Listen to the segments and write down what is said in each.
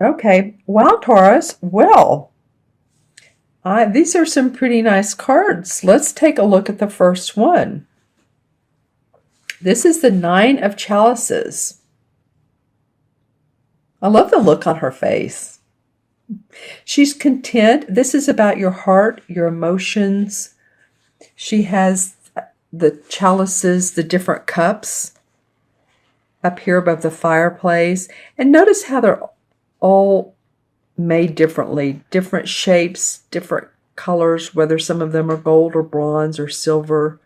Okay. Wow, Taurus. Well, these are some pretty nice cards. Let's take a look at the first one. This is the Nine of Chalices. I love the look on her face. She's content. This is about your heart, your emotions. She has the chalices, the different cups up here above the fireplace. And notice how they're all made differently, different shapes, different colors, whether some of them are gold or bronze or silver.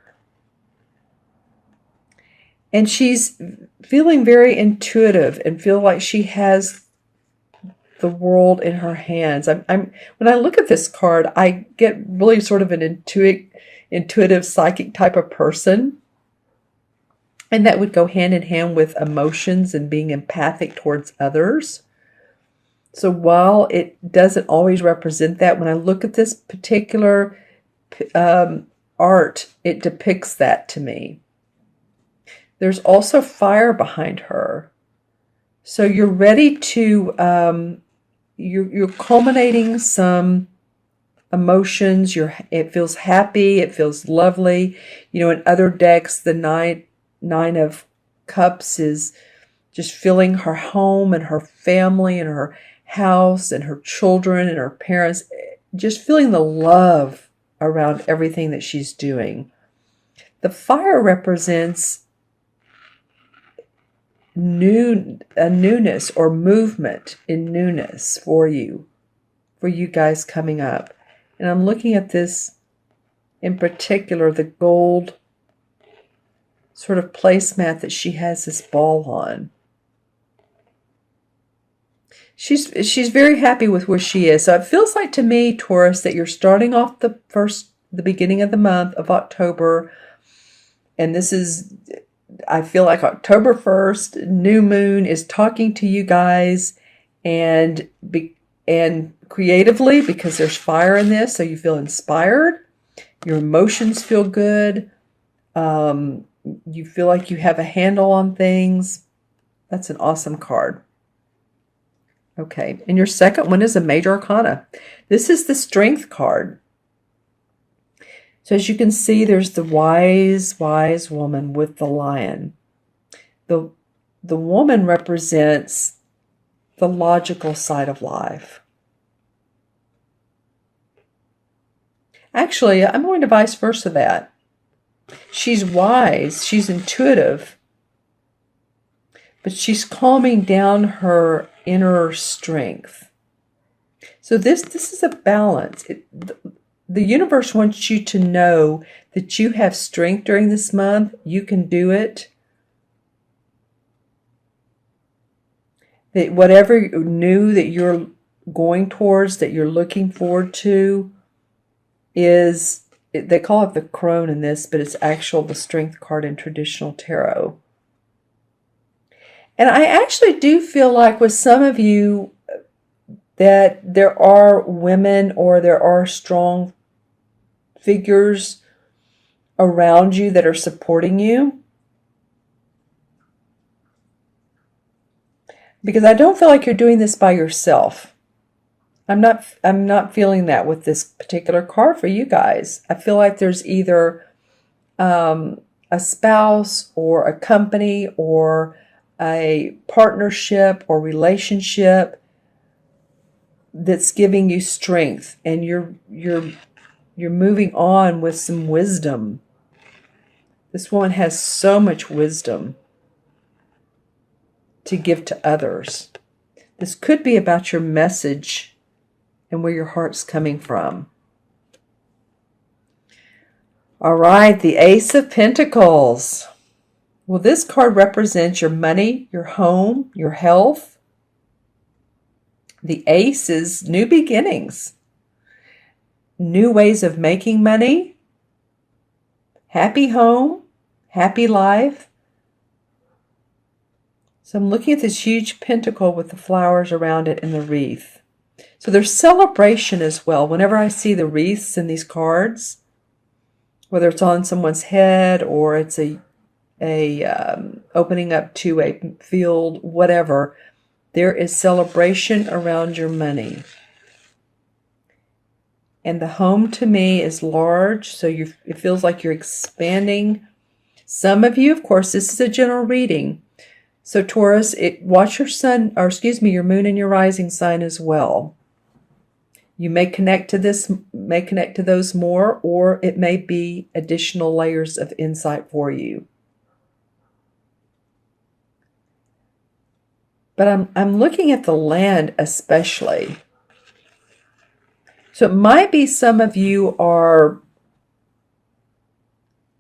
And she's feeling very intuitive and feel like she has the world in her hands. When I look at this card, I get really sort of an intuitive, psychic type of person. And that would go hand in hand with emotions and being empathic towards others. So while it doesn't always represent that, when I look at this particular art, it depicts that to me. There's also fire behind her. So you're ready to, you're culminating some emotions. It feels happy. It feels lovely. You know, in other decks, the Nine of Cups is just filling her home and her family and her house and her children and her parents, just feeling the love around everything that she's doing. The fire represents a newness or movement in newness for you guys coming up. And I'm looking at this in particular, the gold sort of placemat that she has this ball on. She's very happy with where she is. So it feels like to me, Taurus, that you're starting off the beginning of the month of October, and this is, I feel like October 1st, new moon is talking to you guys, and creatively, because there's fire in this, so you feel inspired. Your emotions feel good. You feel like you have a handle on things. That's an awesome card. Okay, and your second one is a Major Arcana. This is the Strength card. So as you can see, there's the wise woman with the lion. The woman represents the logical side of life. Actually, I'm going to vice versa that. She's wise, she's intuitive, but she's calming down her inner strength. So this is a balance. The universe wants you to know that you have strength during this month. You can do it. That whatever new that you're going towards, that you're looking forward to, is, they call it the crone in this, but it's actual the Strength card in traditional tarot. And I actually do feel like with some of you that there are women or there are strong figures around you that are supporting you. Because I don't feel like you're doing this by yourself. I'm not feeling that with this particular card for you guys. I feel like there's either a spouse or a company or a partnership or relationship that's giving you strength, and you're moving on with some wisdom. This woman has so much wisdom to give to others. This could be about your message and where your heart's coming from. All right, the Ace of Pentacles. Well, this card represents your money, your home, your health. The Ace is new beginnings, new ways of making money, happy home, happy life. So I'm looking at this huge pentacle with the flowers around it and the wreath. So there's celebration as well. Whenever I see the wreaths in these cards, whether it's on someone's head or it's a opening up to a field, whatever, There is celebration around your money. And the home to me is large, so it feels like you're expanding. Some of you, of course, this is a general reading. So Taurus, watch your sun, or excuse me, your moon and your rising sign as well. You may connect to those more, or it may be additional layers of insight for you. But I'm looking at the land especially. So it might be some of you are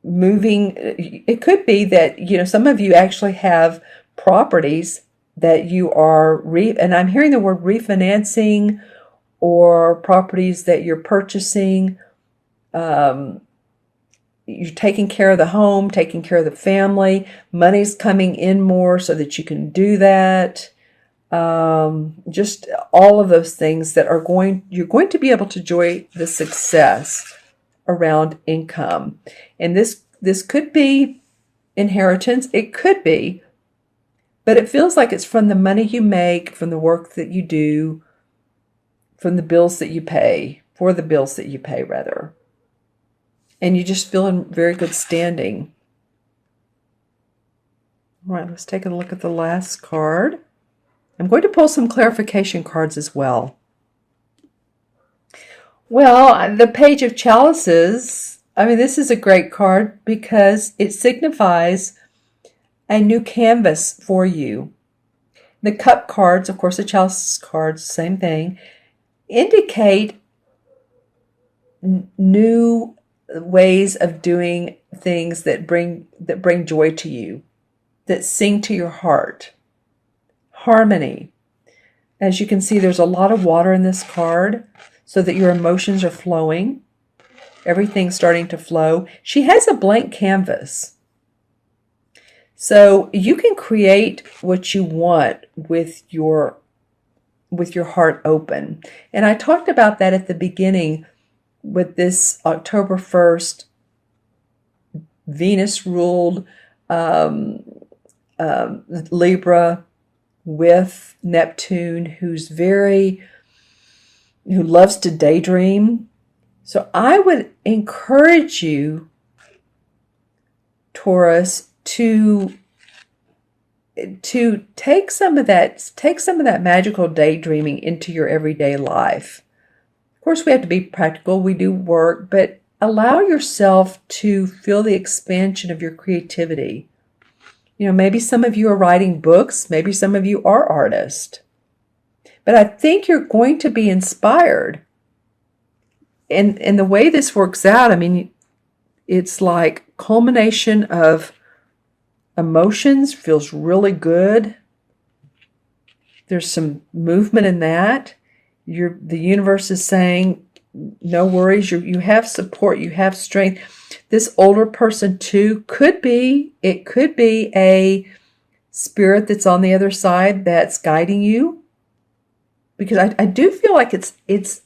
moving. It could be that, some of you actually have properties that you are, and I'm hearing the word refinancing, or properties that you're purchasing. You're taking care of the home, taking care of the family. Money's coming in more so that you can do that. Just all of those things that you're going to be able to enjoy the success around income. And this could be inheritance. It could be, but it feels like it's from the money you make, from the work that you do, from the bills that you pay, for the bills that you pay, rather. And you just feel in very good standing. All right, let's take a look at the last card. I'm going to pull some clarification cards as well. Well, the Page of Chalices, this is a great card because it signifies a new canvas for you. The Cup cards, of course, the Chalices cards, same thing, indicate new ways of doing things that bring joy to you, that sing to your heart. Harmony. As you can see, there's a lot of water in this card, so that your emotions are flowing. Everything's starting to flow. She has a blank canvas. So you can create what you want with your heart open. And I talked about that at the beginning with this October 1st Venus-ruled Libra with Neptune, who loves to daydream. So I would encourage you, Taurus, to take some of that magical daydreaming into your everyday life. Of course, we have to be practical. We do work, but allow yourself to feel the expansion of your creativity. Maybe some of you are writing books. Maybe some of you are artists. But I think you're going to be inspired. And the way this works out, it's like culmination of emotions, feels really good. There's some movement in that. The universe is saying, no worries, you have support, you have strength. This older person too could be a spirit that's on the other side that's guiding you. Because I do feel like it's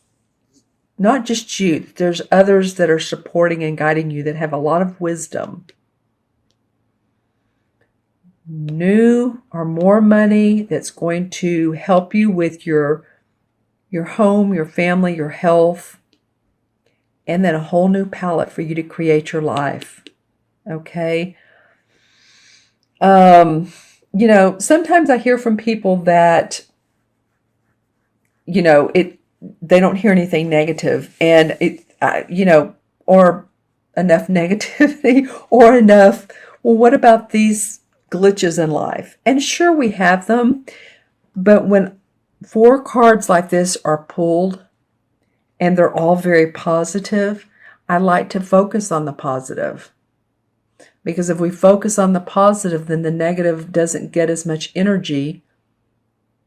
not just you. There's others that are supporting and guiding you that have a lot of wisdom. New or more money that's going to help you with your home, your family, your health, and then a whole new palette for you to create your life. Okay? Sometimes I hear from people that, they don't hear anything negative, and or enough negativity, or enough, well, what about these glitches in life? And sure, we have them, but when 4 cards like this are pulled and they're all very positive, I like to focus on the positive. Because if we focus on the positive, then the negative doesn't get as much energy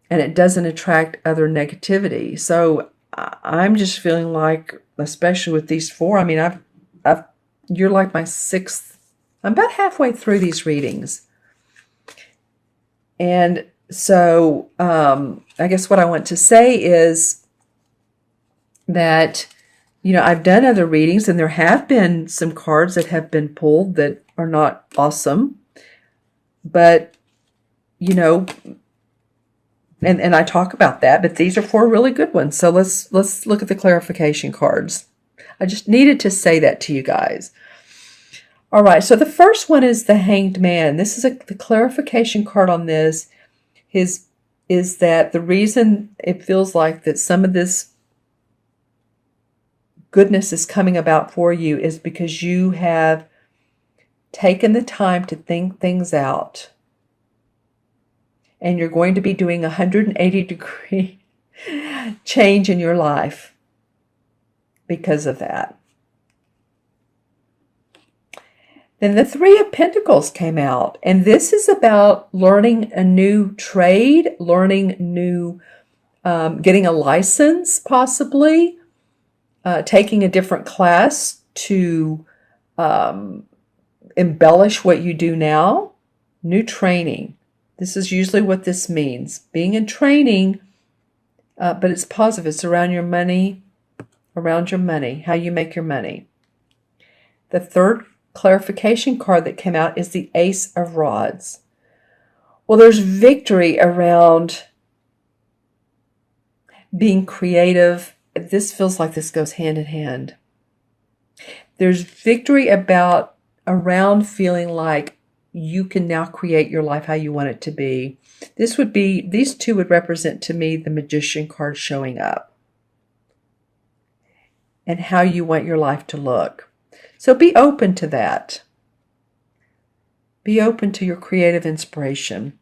and it doesn't attract other negativity. So I'm just feeling like, especially with these 4, you're like my 6th, I'm about halfway through these readings. And so I guess what I want to say is that, I've done other readings and there have been some cards that have been pulled that are not awesome. But, And I talk about that, but these are 4 really good ones. So let's look at the clarification cards. I just needed to say that to you guys. All right, so the first one is the Hanged Man. This is the clarification card on this is that the reason it feels like that some of this goodness is coming about for you is because you have taken the time to think things out. And you're going to be doing a 180-degree change in your life because of that. Then the 3 of Pentacles came out, and this is about learning a new trade, learning new, getting a license possibly, taking a different class to embellish what you do now, new training. This is usually what this means, being in training, but it's positive. It's around your money, how you make your money. The third clarification card that came out is the Ace of Rods. Well, there's victory around being creative. This feels like this goes hand in hand. There's victory around feeling like you can now create your life how you want it to be. These 2 would represent to me the Magician card showing up and how you want your life to look. So be open to that. Be open to your creative inspiration.